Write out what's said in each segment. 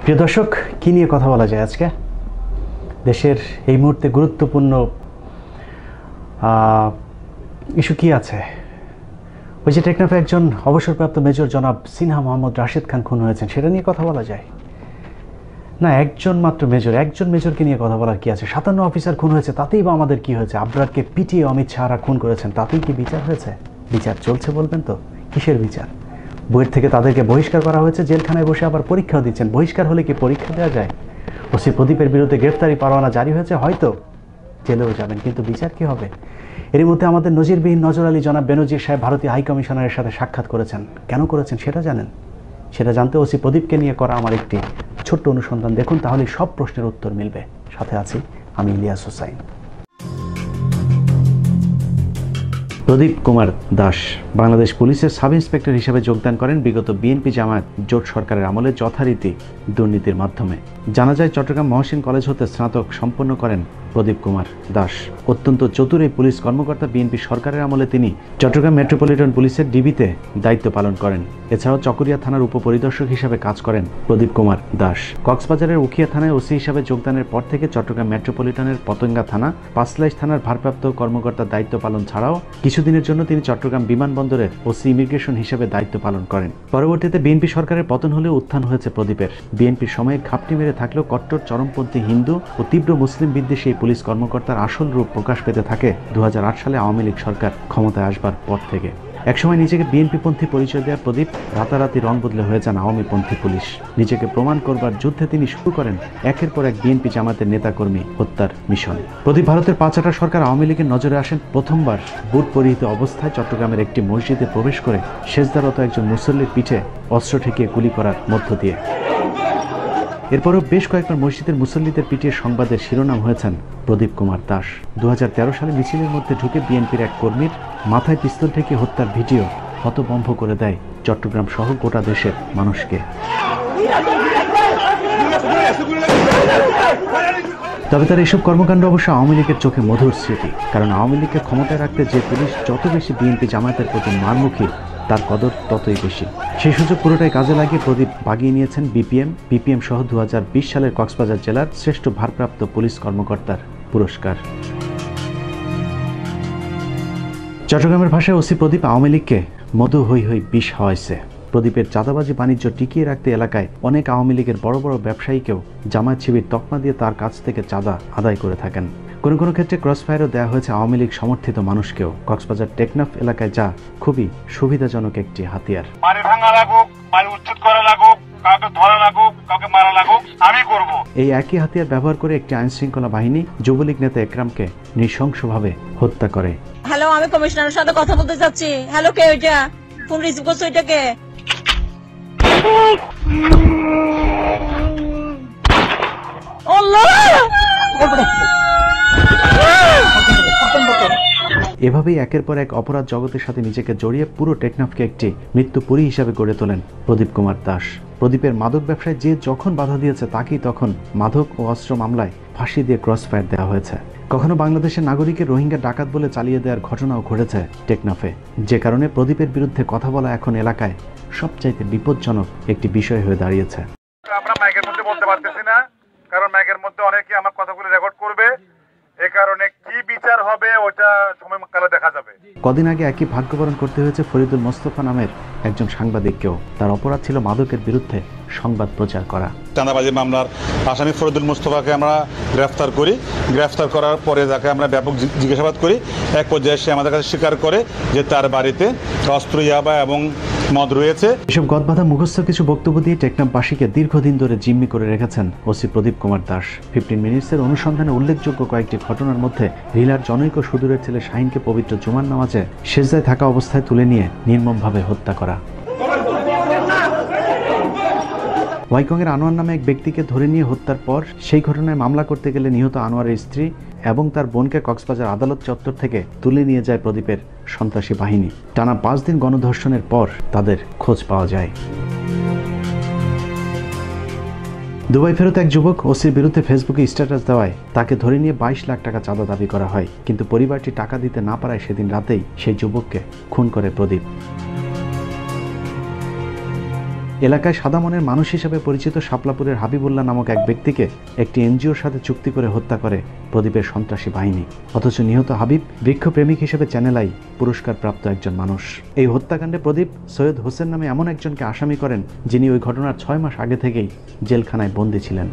প্রিয় দর্শক, কি নিয়ে কথা বলা যায় আজকে? দেশের এই মুহূর্তে গুরুত্বপূর্ণ ইস্যু কি আছে? ওই যে টেকনাফে একজন অবসরপ্রাপ্ত মেজর জনাব সিনহা মোহাম্মদ রাশেদ খান খুন হয়েছেন, সেটা নিয়ে কথা বলা যায় না? একজন মাত্র মেজর, একজন মেজরকে নিয়ে কথা বলার কি আছে? 57 অফিসার খুন হয়েছে, তাতেই বা আমাদের কি হয়েছে? আবরারকে পিটিয়ে অমিত শাহরা খুন করেছেন, তাতেই কি বিচার হয়েছে? বিচার চলছে বলবেন তো? কিসের বিচার? বইয়ের থেকে তাদেরকে বহিষ্কার করা হয়েছে, জেলখানায় বসে আবার পরীক্ষাও দিচ্ছেন। বহিষ্কার হলে কি পরীক্ষা দেওয়া যায়? ওসি প্রদীপের বিরুদ্ধে গ্রেফতারি পরোয়ানা জারি হয়েছে, হয়তো জেলেও যাবেন, কিন্তু বিচার কি হবে? এর মধ্যে আমাদের নজিরবিহীন নজর আলী জনাব বেনজির সাহেব ভারতীয় হাইকমিশনারের সাথে সাক্ষাৎ করেছেন। কেন করেছেন সেটা জানেন? সেটা জানতে ওসি প্রদীপকে নিয়ে করা আমার একটি ছোট্ট অনুসন্ধান দেখুন, তাহলে সব প্রশ্নের উত্তর মিলবে। সাথে আছি আমি ইলিয়াস হোসাইন। প্রদীপ কুমার দাস বাংলাদেশ পুলিশের সাব ইন্সপেক্টর হিসেবে যোগদান করেন বিগত বিএনপি জামায়াত জোট সরকারের আমলে যথারীতি দুর্নীতির মাধ্যমে। জানা যায় চট্টগ্রাম মহসিন কলেজ হতে স্নাতক সম্পন্ন করেন প্রদীপ কুমার দাস। অত্যন্ত চতুর এই পুলিশ কর্মকর্তা বিএনপি সরকারের আমলে তিনি চট্টগ্রাম মেট্রোপলিটন পুলিশের ডিবিতে দায়িত্ব পালন করেন। এছাড়াও চকরিয়া থানার উপপরিদর্শক হিসাবে কাজ করেন প্রদীপ কুমার দাস। কক্সবাজারের উখিয়া থানায় ওসি হিসাবে যোগদানের পর থেকে চট্টগ্রাম মেট্রোপলিটনের পতেঙ্গা থানা, পাঁচলাইশ থানার ভারপ্রাপ্ত কর্মকর্তার দায়িত্ব পালন ছাড়াও কিছুদিনের জন্য তিনি চট্টগ্রাম বিমানবন্দরের ওসি ইমিগ্রেশন হিসেবে দায়িত্ব পালন করেন। পরবর্তীতে বিএনপি সরকারের পতন হলেও উত্থান হয়েছে প্রদীপের। বিএনপির সময়ে ঘাপটি মেরে থাকলেও কট্টর চরমপন্থী হিন্দু ও তীব্র মুসলিম বিদ্বেষী এই পুলিশ কর্মকর্তার আসল রূপ প্রকাশ পেতে থাকে 2008 সালে আওয়ামী লীগ সরকার ক্ষমতায় আসবার পর থেকে। একসময় নিজেকে বিএনপিপন্থী পরিচয় দেওয়া প্রদীপ রাতারাতি রং বদলে হয়ে যান আওয়ামীপন্থী পুলিশ। নিজেকে প্রমাণ করবার যুদ্ধে তিনি শুরু করেন একের পর এক বিএনপি জামাতের নেতাকর্মী হত্যার মিশন। প্রদীপ ভারতের পাঁচআটা সরকার আওয়ামী লীগের নজরে আসেন প্রথমবার বুট পরিহিত অবস্থায় চট্টগ্রামের একটি মসজিদে প্রবেশ করে সেজদারত একজন মুসল্লির পিঠে অস্ত্র ঠেকিয়ে গুলি করার মধ্য দিয়ে। এরপরও বেশ কয়েকবার মসজিদের মুসল্লিদের পিটিয়ে সংবাদের শিরোনাম হয়েছেন প্রদীপ কুমার দাস। 2013 সালে মিছিলের মধ্যে ঢুকে বিএনপির এক কর্মীর মাথায় পিস্তল ঠেকিয়ে হত্যার ভিডিও হতভম্ব করে দেয় চট্টগ্রাম সহ গোটা দেশের মানুষকে। তবে তার এসব কর্মকাণ্ড অবশ্য আওয়ামী লীগের চোখে মধুর স্মৃতি, কারণ আওয়ামী লীগকে ক্ষমতায় রাখতে যে পুলিশ যত বেশি বিএনপি জামায়াতের প্রতি মারমুখী, তার কদর ততই বেশি। সেই সুযোগ পুরোটাই কাজে লাগিয়ে প্রদীপ বাগিয়ে নিয়েছেন বিপিএম সহ 2020 সালের কক্সবাজার জেলার শ্রেষ্ঠ ভারপ্রাপ্ত পুলিশ কর্মকর্তার পুরস্কার। চট্টগ্রামের ভাষায় ওসি প্রদীপ আওয়ামী লীগকে মধু হই হই বিষ হাওয়াইছে। প্রদীপের চাঁদাবাজি বাণিজ্য টিকিয়ে রাখতে এলাকায় অনেক আওয়ামী লীগের বড় বড় ব্যবসায়ীকেও জামায়াত শিবির তকমা দিয়ে তার কাছ থেকে চাঁদা আদায় করে থাকেন। কোনো কোনো ক্ষেত্রে ক্রসফায়ারও দেওয়া হয়েছে আওয়ামী লীগ সমর্থিত মানুষকেও। কক্সবাজার টেকনাফ এলাকায় যা খুবই সুবিধাজনক একটি হাতিয়ার। এই একই হাতিয়ার ব্যবহার করে একটি আইন শৃঙ্খলা বাহিনী যুবলীগ নেতা একরামকে নৃশংসভাবে হত্যা করে। হ্যালো, আমি কমিশনারের সাথে কথা বলতে চাচ্ছি। হ্যালো, কে ওইটা? ফোন রিসিভ করছো? ওইটা কে? এভাবেই একের পর এক অপরাধ জগতের সাথে নিজেকে জড়িয়ে পুরো টেকনাফকে একটি মৃত্যুপুরী হিসাবে গড়ে তোলেন প্রদীপ কুমার দাস। প্রদীপের মাদক ব্যবসায় যে যখন বাধা দিয়েছে তাকেই তখন মাদক ও অস্ত্র মামলায় ফাঁসি দিয়ে ক্রসফায়ার দেওয়া হয়েছে। কখনো বাংলাদেশের নাগরিকের রোহিঙ্গা ডাকাত বলে চালিয়ে দেওয়ার ঘটনাও ঘটেছে টেকনাফে, যে কারণে প্রদীপের বিরুদ্ধে কথা বলা এখন এলাকায় সবচাইতে বিপজ্জনক একটি বিষয় হয়ে দাঁড়িয়েছে। আমরা মাইকের মধ্যে বলতে পারতেছি না, কারণ মাইকের মধ্যে অনেকে আমার কথাগুলো রেকর্ড করবে। এই কারণে কি বিচার হবে ওটা সময়কালে দেখা যাবে। কদিন আগে একই ভাগ্যবরণ করতে হয়েছে ফরিদুল মোস্তফা নামের একজন সাংবাদিককেও। তার অপরাধ ছিল মাদকের বিরুদ্ধে সংবাদ প্রচার করা। চাঁদাবাজি মামলার আসামি ফরিদুল মোস্তফাকে আমরা গ্রেফতার করি। গ্রেফতার করার পরে তাকে আমরা ব্যাপক জিজ্ঞাসাবাদ করি। এক পর্যায়ে সে আমাদের কাছে স্বীকার করে যে তার বাড়িতে অস্ত্র, ইয়াবা এবং মদ রয়েছে। এসব গদবাধা মুখস্থ কিছু বক্তব্য দিয়ে টেকনাফবাসীকে দীর্ঘদিন ধরে জিম্মি করে রেখেছেন ওসি প্রদীপ কুমার দাস। 15 মিনিটসের অনুসন্ধানে উল্লেখযোগ্য কয়েকটি ঘটনার মধ্যে রিলার জনৈক সুদূরের ছেলে শাহিনকে পবিত্র জুমার নামাজে সেজদায় থাকা অবস্থায় তুলে নিয়ে নির্মমভাবে হত্যা করা, ওয়াইকংয়ের আনোয়ার নামে এক ব্যক্তিকে ধরে নিয়ে হত্যার পর সেই ঘটনায় মামলা করতে গেলে নিহত আনোয়ারের স্ত্রী এবং তার বোনকে কক্সবাজার আদালত চত্বর থেকে তুলে নিয়ে যায় প্রদীপের সন্ত্রাসী বাহিনী। টানা 5 দিন গণধর্ষণের পর তাদের খোঁজ পাওয়া যায়। দুবাই ফেরত এক যুবক ওসির বিরুদ্ধে ফেসবুকে স্ট্যাটাস দেওয়ায় তাকে ধরে নিয়ে 22 লাখ টাকা চাঁদা দাবি করা হয়, কিন্তু পরিবারটি টাকা দিতে না পারায় সেদিন রাতেই সেই যুবককে খুন করে প্রদীপ। এলাকায় সাদা মনের মানুষ হিসেবে পরিচিত শাপলাপুরের হাবিবুল্লাহ নামক এক ব্যক্তিকে একটি এনজিওর সাথে চুক্তি করে হত্যা করে প্রদীপের সন্ত্রাসী বাহিনী। অথচ নিহত হাবিব বৃক্ষপ্রেমিক হিসেবে চ্যানেল আই পুরস্কারপ্রাপ্ত একজন মানুষ। এই হত্যাকাণ্ডে প্রদীপ সৈয়দ হোসেন নামে এমন একজনকে আসামি করেন যিনি ওই ঘটনার 6 মাস আগে থেকেই জেলখানায় বন্দী ছিলেন।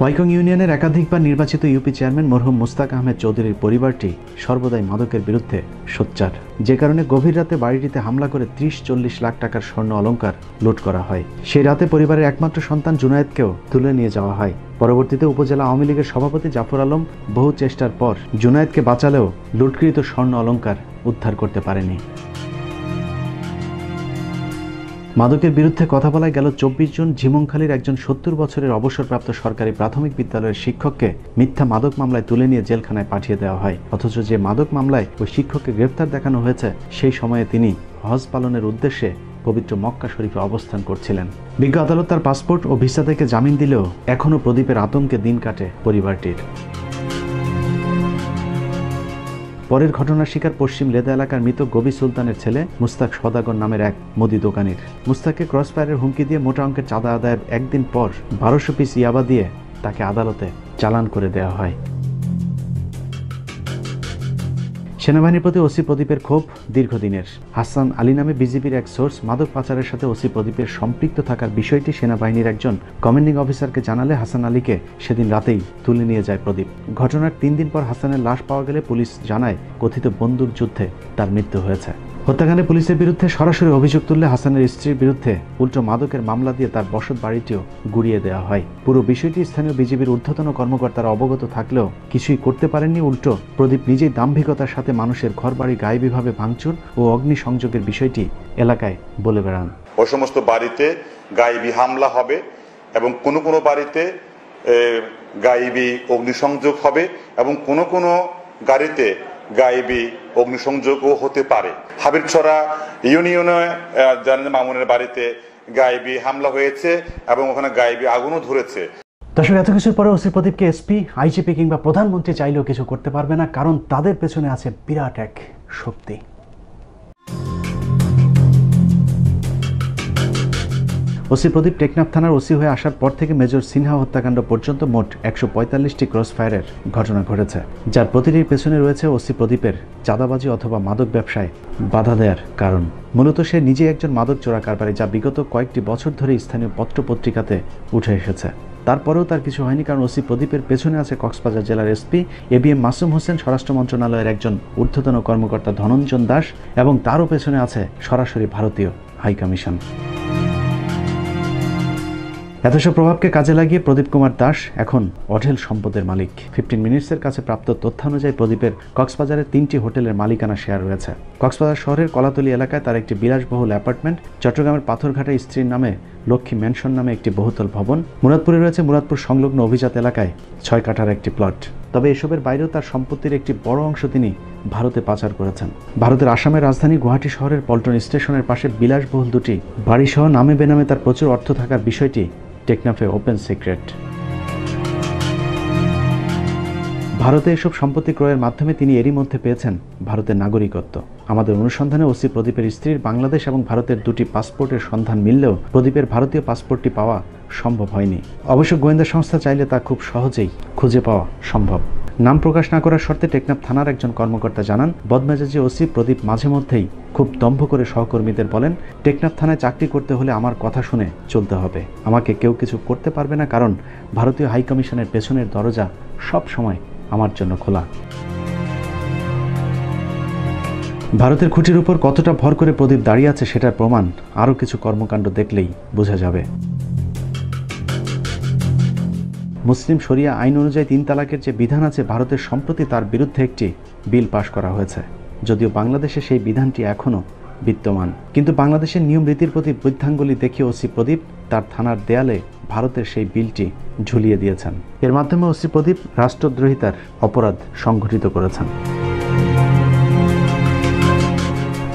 ওয়াইকং ইউনিয়নের একাধিকবার নির্বাচিত ইউপি চেয়ারম্যান মরহুম মুস্তাক আহমেদ চৌধুরীর পরিবারটি সর্বদাই মাদকের বিরুদ্ধে সোচ্চার, যে কারণে গভীর রাতে বাড়িটিতে হামলা করে 30-40 লাখ টাকার স্বর্ণ অলংকার লুট করা হয়। সেই রাতে পরিবারের একমাত্র সন্তান জুনায়েদকেও তুলে নিয়ে যাওয়া হয়। পরবর্তীতে উপজেলা আওয়ামী লীগের সভাপতি জাফর আলম বহু চেষ্টার পর জুনায়েদকে বাঁচালেও লুটকৃত স্বর্ণ অলংকার উদ্ধার করতে পারেনি। মাদকের বিরুদ্ধে কথা বলায় গেল 24 জুন ঝিমংখালীর একজন 70 বছরের অবসরপ্রাপ্ত সরকারি প্রাথমিক বিদ্যালয়ের শিক্ষককে মিথ্যা মাদক মামলায় তুলে নিয়ে জেলখানায় পাঠিয়ে দেওয়া হয়। অথচ যে মাদক মামলায় ওই শিক্ষককে গ্রেফতার দেখানো হয়েছে সেই সময়ে তিনি হজ পালনের উদ্দেশ্যে পবিত্র মক্কা শরীফে অবস্থান করছিলেন। বিজ্ঞ আদালত তার পাসপোর্ট ও ভিসা থেকে জামিন দিলেও এখনও প্রদীপের আতঙ্কে দিন কাটে পরিবারটির। পরের ঘটনার শিকার পশ্চিম লেদা এলাকার মৃত গবি সুলতানের ছেলে মুস্তাক সদাগর নামের এক মুদি দোকানির। মুস্তাককে ক্রসফায়ারের হুমকি দিয়ে মোটা অঙ্কের চাঁদা আদায়ের একদিন পর 1200 পিস ইয়াবা দিয়ে তাকে আদালতে চালান করে দেওয়া হয়। সেনাবাহিনীর প্রতি ওসি প্রদীপের ক্ষোভ দীর্ঘদিনের। হাসান আলী নামে বিজিবির এক সোর্স মাদক পাচারের সাথে ওসি প্রদীপের সম্পৃক্ত থাকার বিষয়টি সেনাবাহিনীর একজন কমান্ডিং অফিসারকে জানালে হাসান আলীকে সেদিন রাতেই তুলে নিয়ে যায় প্রদীপ। ঘটনার 3 দিন পর হাসানের লাশ পাওয়া গেলে পুলিশ জানায় কথিত বন্দুক যুদ্ধে তার মৃত্যু হয়েছে। হত্যাকাণ্ডে পুলিশের বিরুদ্ধে সরাসরি অভিযোগ তুললে হাসানের স্ত্রীর বিরুদ্ধে উল্টো মাদকের মামলা দিয়ে তার বসত বাড়িটিও গুড়িয়ে দেওয়া হয়। পুরো বিষয়টি স্থানীয় বিজিবির ঊর্ধ্বতন কর্মকর্তারা অবগত থাকলেও কিছুই করতে পারেননি। উল্টো প্রদীপ নিজেই দাম্ভিকতার সাথে মানুষের ঘরবাড়ি গায়েবীভাবে ভাঙচুর ও অগ্নিসংযোগের বিষয়টি এলাকায় বলে বেড়ান। ওই সমস্ত বাড়িতে গায়েবী হামলা হবে এবং কোনো কোনো বাড়িতে গায়েবী অগ্নিসংযোগ হবে এবং কোনো কোনো গাড়িতে গায়েবী অগ্নিসংযোগও হতে পারে। হাবিবছড়া ইউনিয়নে জানেন মামুনের বাড়িতে গায়েবী হামলা হয়েছে এবং ওখানে গায়েবী আগুনও ধরেছে। দর্শক, এত কিছুর পরে ওসি প্রদীপকে এসপি, আইজিপি কিংবা প্রধানমন্ত্রী চাইলেও কিছু করতে পারবে না, কারণ তাদের পেছনে আছে বিরাট এক শক্তি। ওসি প্রদীপ টেকনাফ থানার ওসি হয়ে আসার পর থেকে মেজর সিনহা হত্যাকাণ্ড পর্যন্ত মোট 145টি ক্রসফায়ারের ঘটনা ঘটেছে, যার প্রতিটির পেছনে রয়েছে ওসি প্রদীপের চাঁদাবাজি অথবা মাদক ব্যবসায় বাধা দেওয়ার কারণ। মূলত সে নিজে একজন মাদক চোরা কারবারি, যা বিগত কয়েকটি বছর ধরে স্থানীয় পত্রপত্রিকাতে উঠে এসেছে। তারপরেও তার কিছু হয়নি, কারণ ওসি প্রদীপের পেছনে আছে কক্সবাজার জেলার এসপি এবিএম মাসুম হোসেন, স্বরাষ্ট্র মন্ত্রণালয়ের একজন ঊর্ধ্বতন কর্মকর্তা ধনঞ্জন দাস, এবং তারও পেছনে আছে সরাসরি ভারতীয় হাইকমিশন। এতসব প্রভাবকে কাজে লাগিয়ে প্রদীপ কুমার দাস এখন অঢেল সম্পদের মালিক। 15 মিনিটসের কাছে প্রাপ্ত তথ্যানুযায়ী প্রদীপের কক্সবাজারের 3টি হোটেলের মালিকানা শেয়ার রয়েছে। কক্সবাজার শহরের কলাতলী এলাকায় তার একটি বিলাসবহুল অ্যাপার্টমেন্ট, চট্টগ্রামের পাথরঘাটায় স্ত্রীর নামে লক্ষ্মী ম্যানশন নামে একটি বহুতল ভবন, মুরাদপুরে রয়েছে মুরাদপুর সংলগ্ন অভিজাত এলাকায় 6 কাঠার একটি প্লট। তবে এসবের বাইরেও তার সম্পত্তির একটি বড় অংশ তিনি ভারতে পাচার করেছেন। ভারতের আসামের রাজধানী গুয়াহাটি শহরের পল্টন স্টেশনের পাশে বিলাসবহুল দুটি বাড়িসহ নামে বেনামে তার প্রচুর অর্থ থাকার বিষয়টি টেকনাফে ওপেন সিক্রেট। ভারতে এসব সম্পত্তি ক্রয়ের মাধ্যমে তিনি এরই মধ্যে পেয়েছেন ভারতের নাগরিকত্ব। আমাদের অনুসন্ধানে ওসি প্রদীপের স্ত্রীর বাংলাদেশ এবং ভারতের দুটি পাসপোর্টের সন্ধান মিললেও প্রদীপের ভারতীয় পাসপোর্টটি পাওয়া সম্ভব হয়নি। অবশ্য গোয়েন্দা সংস্থা চাইলে তা খুব সহজেই খুঁজে পাওয়া সম্ভব। নাম প্রকাশ না করার শর্তে টেকনাফ থানার একজন কর্মকর্তা জানান, বদমেজাজি ওসি প্রদীপ মাঝে মধ্যেই খুব দম্ভ করে সহকর্মীদের বলেন, টেকনাফ থানায় চাকরি করতে হলে আমার কথা শুনে চলতে হবে, আমাকে কেউ কিছু করতে পারবে না, কারণ ভারতীয় হাইকমিশনের পেছনের দরজা সব সময় আমার জন্য খোলা। ভারতের খুঁটির উপর কতটা ভর করে প্রদীপ দাঁড়িয়ে আছে সেটার প্রমাণ আরও কিছু কর্মকাণ্ড দেখলেই বোঝা যাবে। মুসলিম শরিয়া আইন অনুযায়ী 3 তালাকের যে বিধান আছে, ভারতের সম্প্রতি তার বিরুদ্ধে একটি বিল পাশ করা হয়েছে। যদিও বাংলাদেশে সেই বিধানটি এখনও বিদ্যমান, কিন্তু বাংলাদেশের নিয়ম রীতির প্রতি বৃদ্ধাঙ্গুলি দেখিয়ে ওসি প্রদীপ তার থানার দেয়ালে ভারতের সেই বিলটি ঝুলিয়ে দিয়েছেন। এর মাধ্যমে ওসি প্রদীপ রাষ্ট্রদ্রোহিতার অপরাধ সংঘটিত করেছেন।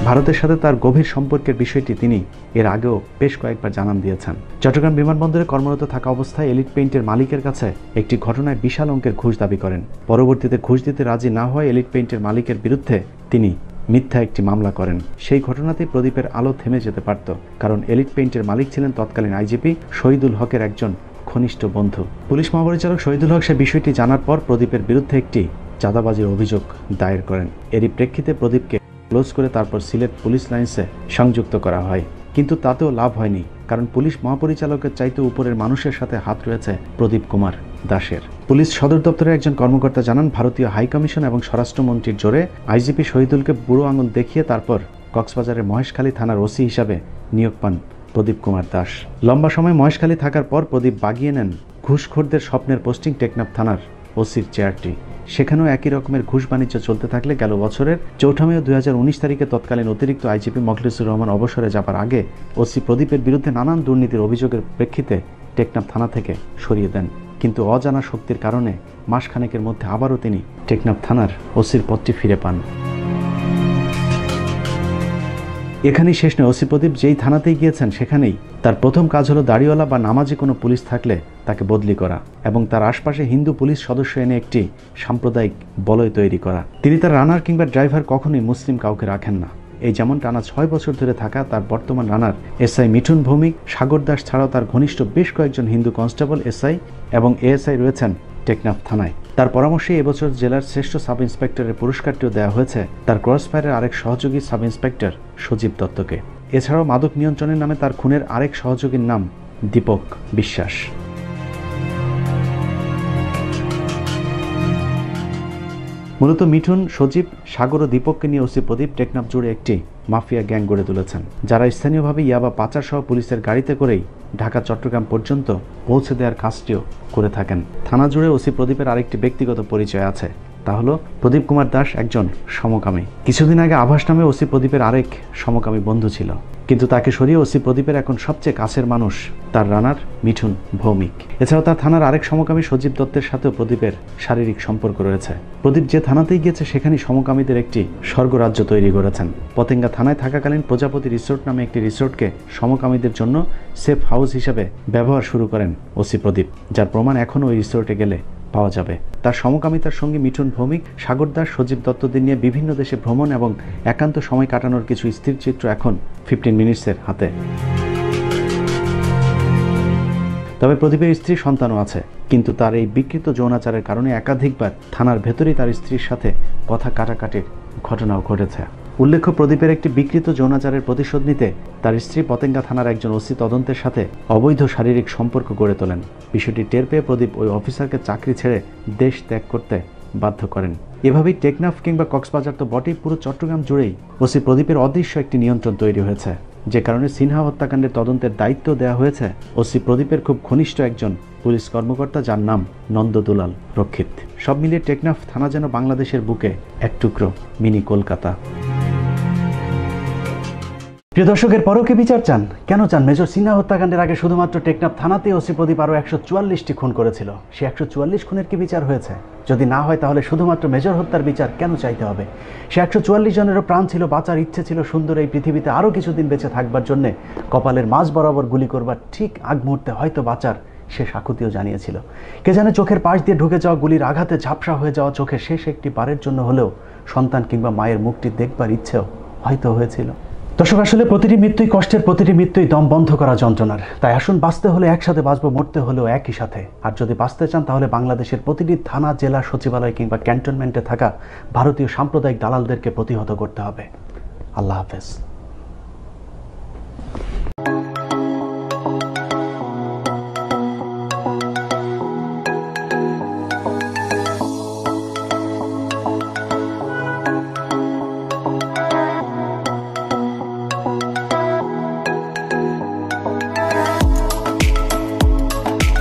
ভারতের সাথে তার গভীর সম্পর্কের বিষয়টি তিনি এর আগেও বেশ কয়েকবার জানান দিয়েছেন। চট্টগ্রাম বিমানবন্দরে কর্মরত থাকা অবস্থায় এলিট পেইন্টের মালিকের কাছে একটি ঘটনায় বিশাল অঙ্কের ঘুষ দাবি করেন। পরবর্তীতে ঘুষ দিতে রাজি না হওয়ায় এলিট পেইন্টের মালিকের বিরুদ্ধে তিনি মিথ্যা একটি মামলা করেন। সেই ঘটনাতেই প্রদীপের আলো থেমে যেতে পারত, কারণ এলিট পেইন্টের মালিক ছিলেন তৎকালীন আইজিপি শহীদুল হকের একজন ঘনিষ্ঠ বন্ধু। পুলিশ মহাপরিচালক শহীদুল হক সে বিষয়টি জানার পর প্রদীপের বিরুদ্ধে একটি চাঁদাবাজির অভিযোগ দায়ের করেন। এরই প্রেক্ষিতে প্রদীপকে ক্লোজ করে তারপর সিলেট পুলিশ লাইন্সে সংযুক্ত করা হয়, কিন্তু তাতেও লাভ হয়নি, কারণ পুলিশ মহাপরিচালকের চাইতে উপরের মানুষের সাথে হাত রয়েছে প্রদীপ কুমার দাসের। পুলিশ সদর দপ্তরের একজন কর্মকর্তা জানান, ভারতীয় হাইকমিশন এবং স্বরাষ্ট্রমন্ত্রীর জোরে আইজিপি শহীদুলকে বুড়ো আঙুল দেখিয়ে তারপর কক্সবাজারের মহেশখালী থানার ওসি হিসাবে নিয়োগ পান প্রদীপ কুমার দাস। লম্বা সময় মহেশখালী থাকার পর প্রদীপ বাগিয়ে নেন ঘুষখোরদের স্বপ্নের পোস্টিং টেকনাফ থানার ওসির চেয়ারটি। সেখানেও একই রকমের ঘুষ বাণিজ্য চলতে থাকলে গেল বছরের 4 মে 2019 তারিখে তৎকালীন অতিরিক্ত আইজিপি মখলিসুর রহমান অবসরে যাবার আগে ওসি প্রদীপের বিরুদ্ধে নানান দুর্নীতির অভিযোগের প্রেক্ষিতে টেকনাফ থানা থেকে সরিয়ে দেন, কিন্তু অজানা শক্তির কারণে মাসখানেকের মধ্যে আবারও তিনি টেকনাফ থানার ওসির পদটি ফিরে পান। এখানেই শেষ নয়, ওসি প্রদীপ যেই থানাতেই গিয়েছেন সেখানেই তার প্রথম কাজ হলো দাড়িওয়ালা বা নামাজি কোনো পুলিশ থাকলে তাকে বদলি করা এবং তার আশপাশে হিন্দু পুলিশ সদস্য এনে একটি সাম্প্রদায়িক বলয় তৈরি করা। তিনি তার রানার কিংবা ড্রাইভার কখনোই মুসলিম কাউকে রাখেন না। এই যেমন টানা 6 বছর ধরে থাকা তার বর্তমান রানার এসআই মিঠুন ভৌমিক, সাগর দাস ছাড়াও তার ঘনিষ্ঠ বেশ কয়েকজন হিন্দু কনস্টেবল, এসআই এবং এএসআই রয়েছেন টেকনাফ থানায়। তার পরামর্শে এবছর জেলার শ্রেষ্ঠ সাব ইন্সপেক্টরের পুরস্কারটিও দেওয়া হয়েছে তার ক্রসফায়ারের আরেক সহযোগী সাব ইন্সপেক্টর সজীব দত্তকে। এছাড়াও মাদক নিয়ন্ত্রণের নামে তার খুনের আরেক সহযোগীর নাম দীপক বিশ্বাস। মূলত মিঠুন, সজীব, সাগর ও দীপককে নিয়ে ওসি প্রদীপ টেকনাফ জুড়ে একটি মাফিয়া গ্যাং গড়ে তুলেছেন, যারা স্থানীয়ভাবে ইয়াবা পাচার সহ পুলিশের গাড়িতে করেই ঢাকা চট্টগ্রাম পর্যন্ত পৌঁছে দেওয়ার কাজটিও করে থাকেন। থানা জুড়ে ওসি প্রদীপের আরেকটি ব্যক্তিগত পরিচয় আছে, তা হলো প্রদীপ কুমার দাস একজন সমকামী। কিছুদিন আগে আভাস নামে ওসি প্রদীপের আরেক সমকামী বন্ধু ছিল, কিন্তু তাকে সরিয়ে ওসি প্রদীপের এখন সবচেয়ে কাছের মানুষ তার রানার মিঠুন ভৌমিক। এছাড়াও তার থানার আরেক সমকামী সজীব দত্তের সাথেও প্রদীপের শারীরিক সম্পর্ক রয়েছে। প্রদীপ যে থানাতেই গিয়েছে সেখানেই সমকামীদের একটি স্বর্গরাজ্য তৈরি করেছেন। পতেঙ্গা থানায় থাকাকালীন প্রজাপতি রিসোর্ট নামে একটি রিসোর্টকে সমকামীদের জন্য সেফ হাউস হিসেবে ব্যবহার শুরু করেন ওসি প্রদীপ, যার প্রমাণ এখনও ওই রিসোর্টে গেলে পাওয়া যাবে। তার সমকামিতার সঙ্গে মিঠুন ভৌমিক, সাগর দাস, সজীব দত্তদের নিয়ে বিভিন্ন দেশে ভ্রমণ এবং একান্ত সময় কাটানোর কিছু স্থির চিত্র এখন 15 মিনিটসের হাতে। তবে প্রদীপের স্ত্রী সন্তানও আছে, কিন্তু তার এই বিকৃত যৌনাচারের কারণে একাধিকবার থানার ভেতরেই তার স্ত্রীর সাথে কথা কাটাকাটির ঘটনাও ঘটেছে। উল্লেখ্য, প্রদীপের একটি বিকৃত যৌনাচারের প্রতিশোধ নিতে তার স্ত্রী পতেঙ্গা থানার একজন ওসি তদন্তের সাথে অবৈধ শারীরিক সম্পর্ক গড়ে তোলেন। বিষয়টি টের পেয়ে প্রদীপ ওই অফিসারকে চাকরি ছেড়ে দেশ ত্যাগ করতে বাধ্য করেন। এভাবেই টেকনাফ কিংবা কক্সবাজার তো বটেই, পুরো চট্টগ্রাম জুড়েই ওসি প্রদীপের অদৃশ্য একটি নিয়ন্ত্রণ তৈরি হয়েছে, যে কারণে সিনহা হত্যাকাণ্ডের তদন্তের দায়িত্ব দেওয়া হয়েছে ওসি প্রদীপের খুব ঘনিষ্ঠ একজন পুলিশ কর্মকর্তা, যার নাম নন্দদুলাল রক্ষিত। সব মিলিয়ে টেকনাফ থানা যেন বাংলাদেশের বুকে এক টুকরো মিনি কলকাতা। প্রিয় দর্শকের পরকে বিচার চান? কেন চান? মেজর সিনহা হত্যাকাণ্ডের আগে শুধুমাত্র টেকনাফ থানাতে ওসি প্রদীপ আরও 144টি খুন করেছিল। সে 144 খুনের কি বিচার হয়েছে? যদি না হয় তাহলে শুধুমাত্র মেজর হত্যার বিচার কেন চাইতে হবে? সে 144 জনেরও প্রাণ ছিল, বাঁচার ইচ্ছে ছিল, সুন্দর এই পৃথিবীতে আরও কিছুদিন বেঁচে থাকবার জন্যে কপালের মাঝ বরাবর গুলি করবার ঠিক আগ মুহূর্তে হয়তো বাঁচার শেষ আকুতিও জানিয়েছিল। কে জানে চোখের পাশ দিয়ে ঢুকে যাওয়া গুলির আঘাতে ঝাপসা হয়ে যাওয়া চোখের শেষ একটি বারের জন্য হলেও সন্তান কিংবা মায়ের মুখটি দেখবার ইচ্ছেও হয়তো হয়েছিল। দর্শক, আসলে প্রতিটি মৃত্যুই কষ্টের, প্রতিটি মৃত্যুই দম বন্ধ করা যন্ত্রণার। তাই আসুন, বাঁচতে হলে একসাথে বাঁচবো, মরতে হলেও একই সাথে। আর যদি বাঁচতে চান তাহলে বাংলাদেশের প্রতিটি থানা, জেলা, সচিবালয় কিংবা ক্যান্টনমেন্টে থাকা ভারতীয় সাম্প্রদায়িক দালালদেরকে প্রতিহত করতে হবে। আল্লাহ হাফেজ।